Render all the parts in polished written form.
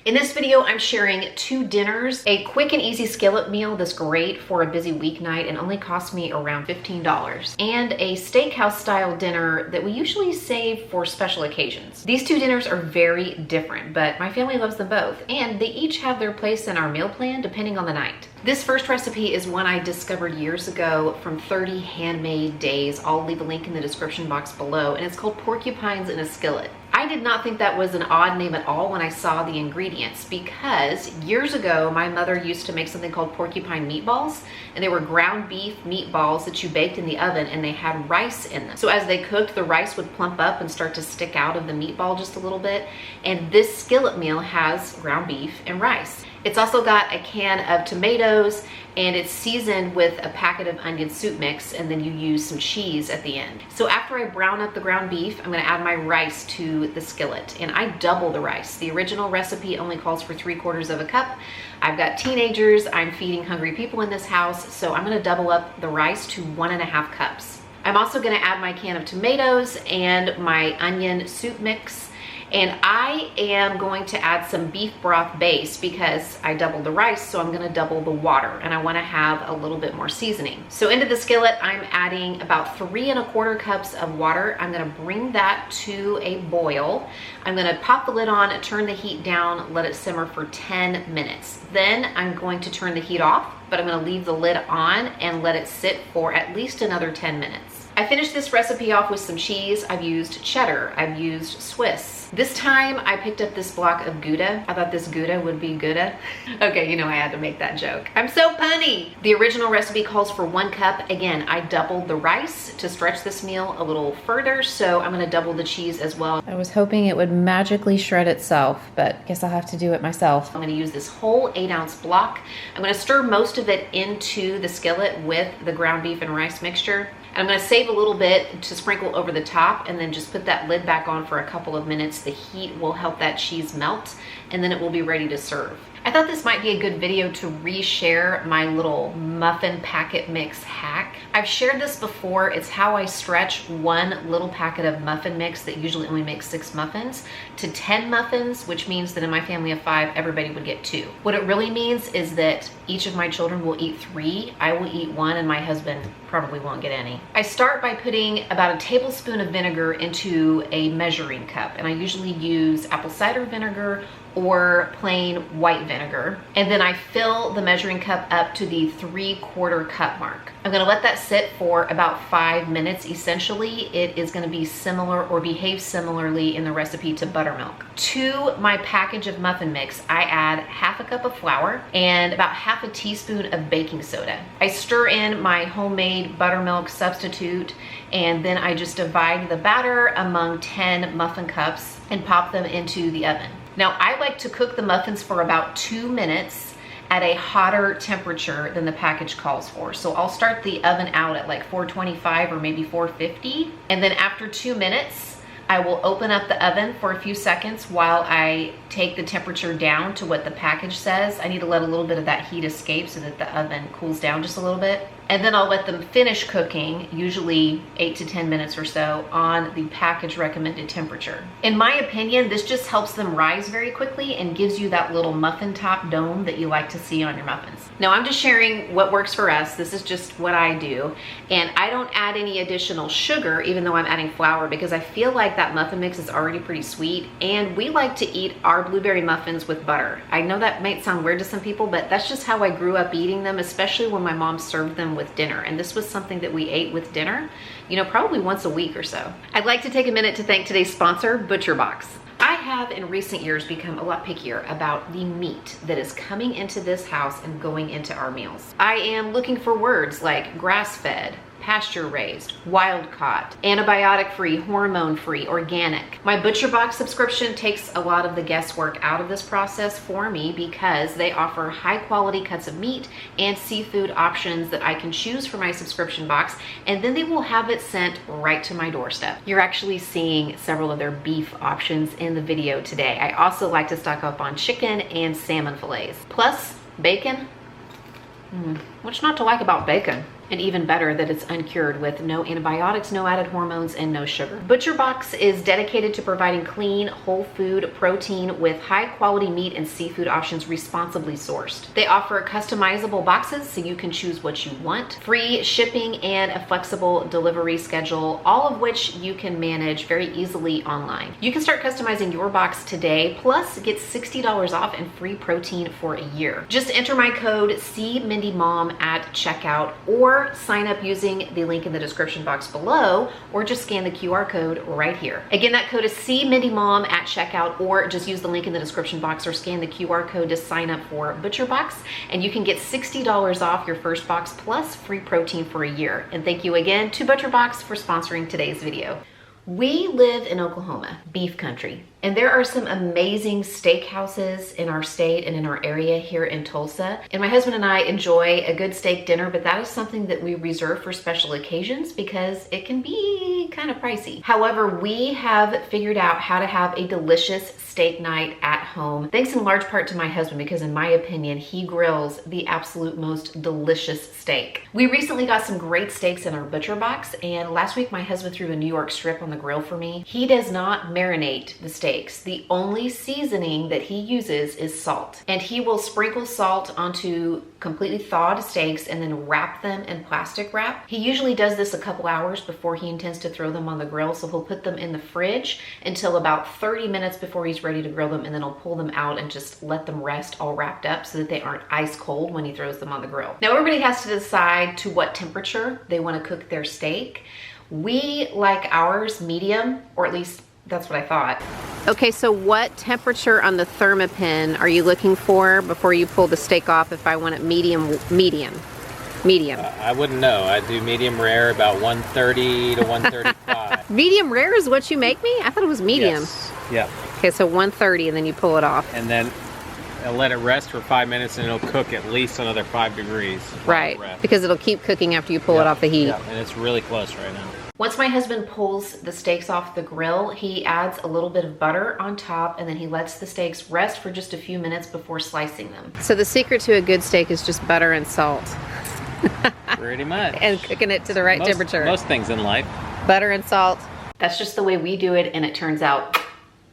In this video, I'm sharing 2 dinners, a quick and easy skillet meal that's great for a busy weeknight and only cost me around $15, and a steakhouse style dinner that we usually save for special occasions. These 2 dinners are very different, but my family loves them both, and they each have their place in our meal plan depending on the night. This first recipe is one I discovered years ago from 30 Handmade Days. I'll leave a link in the description box below, and it's called Porcupines in a Skillet. I did not think that was an odd name at all when I saw the ingredients, because years ago my mother used to make something called porcupine meatballs, and they were ground beef meatballs that you baked in the oven, and they had rice in them. So as they cooked, the rice would plump up and start to stick out of the meatball just a little bit, and this skillet meal has ground beef and rice. It's also got a can of tomatoes, and it's seasoned with a packet of onion soup mix, and then you use some cheese at the end. So after I brown up the ground beef, I'm gonna add my rice to the skillet, and I double the rice. The original recipe only calls for 3/4 of a cup. I've got teenagers, I'm feeding hungry people in this house, so I'm gonna double up the rice to 1.5 cups. I'm also gonna add my can of tomatoes and my onion soup mix. And I am going to add some beef broth base because I doubled the rice, so I'm gonna double the water, and I wanna have a little bit more seasoning. So into the skillet, I'm adding about 3¼ cups of water. I'm gonna bring that to a boil. I'm gonna pop the lid on, turn the heat down, let it simmer for 10 minutes. Then I'm going to turn the heat off, but I'm gonna leave the lid on and let it sit for at least another 10 minutes. I finished this recipe off with some cheese. I've used cheddar, I've used Swiss. This time I picked up this block of Gouda. I thought this Gouda would be Gouda. Okay, you know I had to make that joke. I'm so punny. The original recipe calls for 1 cup. Again, I doubled the rice to stretch this meal a little further, so I'm gonna double the cheese as well. I was hoping it would magically shred itself, but guess I'll have to do it myself. I'm gonna use this whole 8-ounce block. I'm gonna stir most of it into the skillet with the ground beef and rice mixture. And I'm gonna save a little bit to sprinkle over the top, and then just put that lid back on for a couple of minutes. The heat will help that cheese melt, and then it will be ready to serve. I thought this might be a good video to reshare my little muffin packet mix hack. I've shared this before. It's how I stretch 1 little packet of muffin mix that usually only makes 6 muffins to 10 muffins, which means that in my family of 5, everybody would get 2. What it really means is that each of my children will eat 3, I will eat 1, and my husband probably won't get any. I start by putting about a tablespoon of vinegar into a measuring cup, and I usually use apple cider vinegar or plain white vinegar. And then I fill the measuring cup up to the 3/4 cup mark. I'm gonna let that sit for about 5 minutes. Essentially, it is gonna be similar or behave similarly in the recipe to buttermilk. To my package of muffin mix, I add 1/2 cup of flour and about 1/2 teaspoon of baking soda. I stir in my homemade buttermilk substitute, and then I just divide the batter among 10 muffin cups and pop them into the oven. Now, I like to cook the muffins for about 2 minutes at a hotter temperature than the package calls for. So I'll start the oven out at like 425 or maybe 450. And then after 2 minutes, I will open up the oven for a few seconds while I take the temperature down to what the package says. I need to let a little bit of that heat escape so that the oven cools down just a little bit. And then I'll let them finish cooking, usually 8 to 10 minutes or so, on the package recommended temperature. In my opinion, this just helps them rise very quickly and gives you that little muffin top dome that you like to see on your muffins. Now, I'm just sharing what works for us. This is just what I do. And I don't add any additional sugar, even though I'm adding flour, because I feel like that muffin mix is already pretty sweet. And we like to eat our blueberry muffins with butter. I know that might sound weird to some people, but that's just how I grew up eating them, especially when my mom served them with dinner. And this was something that we ate with dinner, you know, probably once a week or so. I'd like to take a minute to thank today's sponsor, ButcherBox. I have in recent years become a lot pickier about the meat that is coming into this house and going into our meals. I am looking for words like grass-fed, pasture-raised, wild-caught, antibiotic-free, hormone-free, organic. My ButcherBox subscription takes a lot of the guesswork out of this process for me because they offer high-quality cuts of meat and seafood options that I can choose for my subscription box, and then they will have it sent right to my doorstep. You're actually seeing several of their beef options in the video today. I also like to stock up on chicken and salmon fillets, plus bacon. What's not to like about bacon? And even better that it's uncured with no antibiotics, no added hormones, and no sugar. ButcherBox is dedicated to providing clean, whole food protein with high quality meat and seafood options responsibly sourced. They offer customizable boxes so you can choose what you want, free shipping, and a flexible delivery schedule, all of which you can manage very easily online. You can start customizing your box today, plus get $60 off and free protein for a year. Just enter my code CMindyMom at checkout, or sign up using the link in the description box below, or just scan the QR code right here. Again, that code is CMindyMom at checkout, or just use the link in the description box or scan the QR code to sign up for ButcherBox, and you can get $60 off your first box plus free protein for a year. And thank you again to ButcherBox for sponsoring today's video. We live in Oklahoma, beef country, and there are some amazing steakhouses in our state and in our area here in Tulsa. And my husband and I enjoy a good steak dinner, but that is something that we reserve for special occasions because it can be kind of pricey. However, we have figured out how to have a delicious steak night at home, thanks in large part to my husband, because in my opinion, he grills the absolute most delicious steak. We recently got some great steaks in our ButcherBox, and last week my husband threw a New York strip on the grill for me. He does not marinate the steaks. The only seasoning that he uses is salt, and he will sprinkle salt onto completely thawed steaks and then wrap them in plastic wrap. He usually does this a couple hours before he intends to throw them on the grill, so he'll put them in the fridge until about 30 minutes before he's ready to grill them, and then he'll pull them out and just let them rest all wrapped up so that they aren't ice cold when he throws them on the grill. Now everybody has to decide to what temperature they want to cook their steak. We like ours medium, or at least that's what I thought. Okay, so what temperature on the Thermopin are you looking for before you pull the steak off if I want it medium? I wouldn't know. I do medium rare, about 130 to 135. Medium rare is what you make me? I thought it was medium. Yes. Yeah. Okay, so 130 and then you pull it off. And then I'll let it rest for 5 minutes and it'll cook at least another 5 degrees. Right, because it'll keep cooking after you pull it off the heat. Yeah, and it's really close right now. Once my husband pulls the steaks off the grill, he adds a little bit of butter on top, and then he lets the steaks rest for just a few minutes before slicing them. So the secret to a good steak is just butter and salt. Pretty much. And cooking it to the right temperature. Most things in life. Butter and salt. That's just the way we do it, and it turns out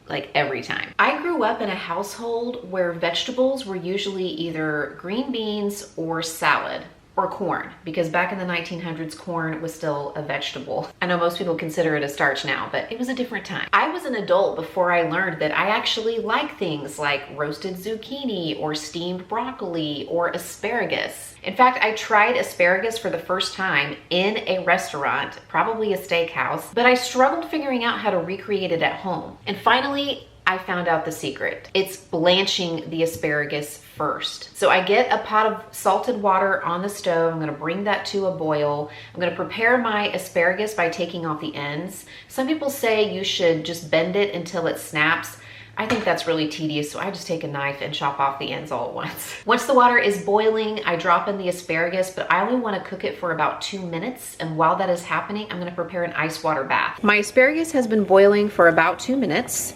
like every time. I grew up in a household where vegetables were usually either green beans or salad, or corn, because back in the 1900s, corn was still a vegetable. I know most people consider it a starch now, but it was a different time. I was an adult before I learned that I actually like things like roasted zucchini or steamed broccoli or asparagus. In fact, I tried asparagus for the first time in a restaurant, probably a steakhouse, but I struggled figuring out how to recreate it at home. And finally, I found out the secret. It's blanching the asparagus first. So I get a pot of salted water on the stove. I'm gonna bring that to a boil. I'm gonna prepare my asparagus by taking off the ends. Some people say you should just bend it until it snaps. I think that's really tedious, so I just take a knife and chop off the ends all at once. Once the water is boiling, I drop in the asparagus, but I only wanna cook it for about 2 minutes. And while that is happening, I'm gonna prepare an ice water bath. My asparagus has been boiling for about 2 minutes.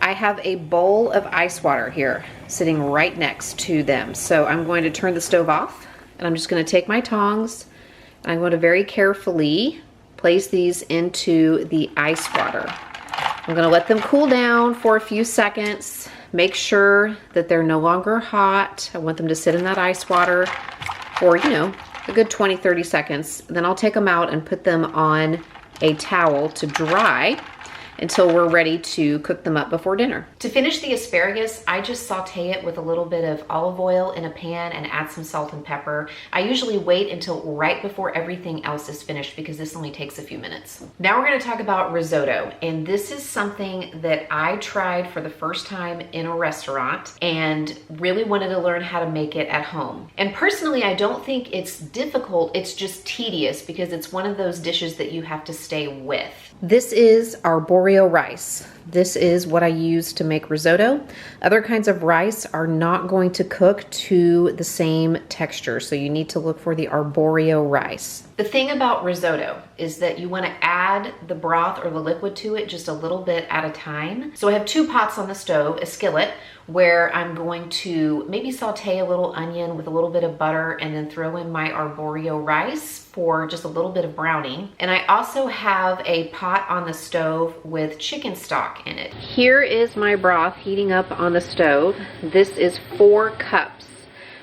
I have a bowl of ice water here sitting right next to them. So I'm going to turn the stove off, and I'm just going to take my tongs and I'm going to very carefully place these into the ice water. I'm going to let them cool down for a few seconds, make sure that they're no longer hot. I want them to sit in that ice water for, you know, a good 20-30 seconds. Then I'll take them out and put them on a towel to dry until we're ready to cook them up before dinner. To finish the asparagus, I just saute it with a little bit of olive oil in a pan and add some salt and pepper. I usually wait until right before everything else is finished because this only takes a few minutes. Now we're gonna talk about risotto, and this is something that I tried for the first time in a restaurant and really wanted to learn how to make it at home. And personally, I don't think it's difficult, it's just tedious because it's one of those dishes that you have to stay with. This is arborio rice. This is what I use to make risotto. Other kinds of rice are not going to cook to the same texture, so you need to look for the arborio rice. The thing about risotto is that you want to add the broth or the liquid to it just a little bit at a time. So I have 2 pots on the stove, a skillet. where I'm going to maybe saute a little onion with a little bit of butter and then throw in my arborio rice for just a little bit of browning. And I also have a pot on the stove with chicken stock in it. Here is my broth heating up on the stove. This is 4 cups.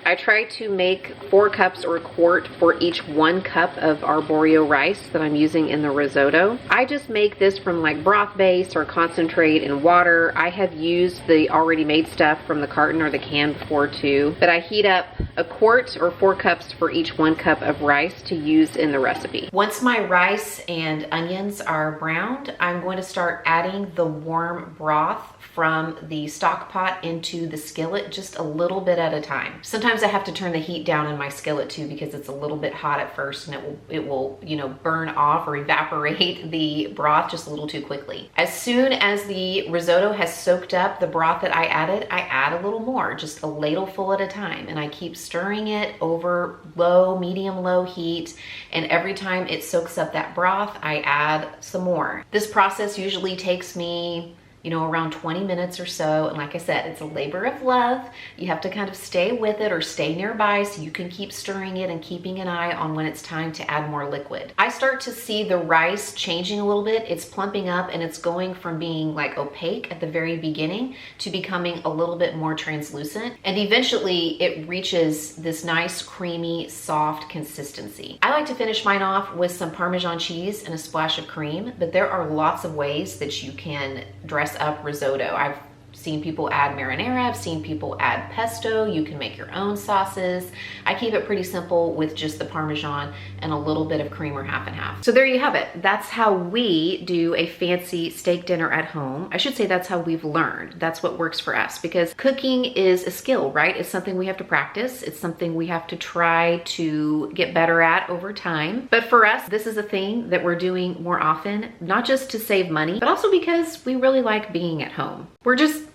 I try to make 4 cups or a quart for each 1 cup of arborio rice that I'm using in the risotto. I just make this from like broth base or concentrate and water. I have used the already made stuff from the carton or the can before too, but I heat up a quart or 4 cups for each 1 cup of rice to use in the recipe. Once my rice and onions are browned, I'm going to start adding the warm broth from the stock pot into the skillet, just a little bit at a time. Sometimes I have to turn the heat down in my skillet too because it's a little bit hot at first and it will, you know, burn off or evaporate the broth just a little too quickly. As soon as the risotto has soaked up the broth that I added, I add a little more, just a ladleful at a time, and I keep stirring it over low, medium, low heat, and every time it soaks up that broth, I add some more. This process usually takes me, you know, around 20 minutes or so. And like I said, it's a labor of love. You have to kind of stay with it or stay nearby so you can keep stirring it and keeping an eye on when it's time to add more liquid. I start to see the rice changing a little bit. It's plumping up and it's going from being like opaque at the very beginning to becoming a little bit more translucent. And eventually it reaches this nice, creamy, soft consistency. I like to finish mine off with some Parmesan cheese and a splash of cream, but there are lots of ways that you can dress up risotto. I've seen people add marinara, I've seen people add pesto, you can make your own sauces. I keep it pretty simple with just the Parmesan and a little bit of cream or half and half. So there you have it. That's how we do a fancy steak dinner at home. I should say that's how we've learned. That's what works for us, because cooking is a skill, right? It's something we have to practice. It's something we have to try to get better at over time. But for us, this is a thing that we're doing more often, not just to save money, but also because we really like being at home. We're just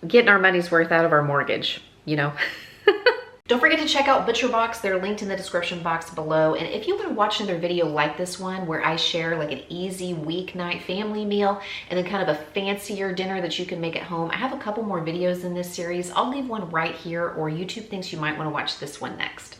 getting our money's worth out of our mortgage, you know? Don't forget to check out ButcherBox. They're linked in the description box below. And if you want to watch another video like this one, where I share like an easy weeknight family meal and then kind of a fancier dinner that you can make at home, I have a couple more videos in this series. I'll leave one right here, or YouTube thinks you might want to watch this one next.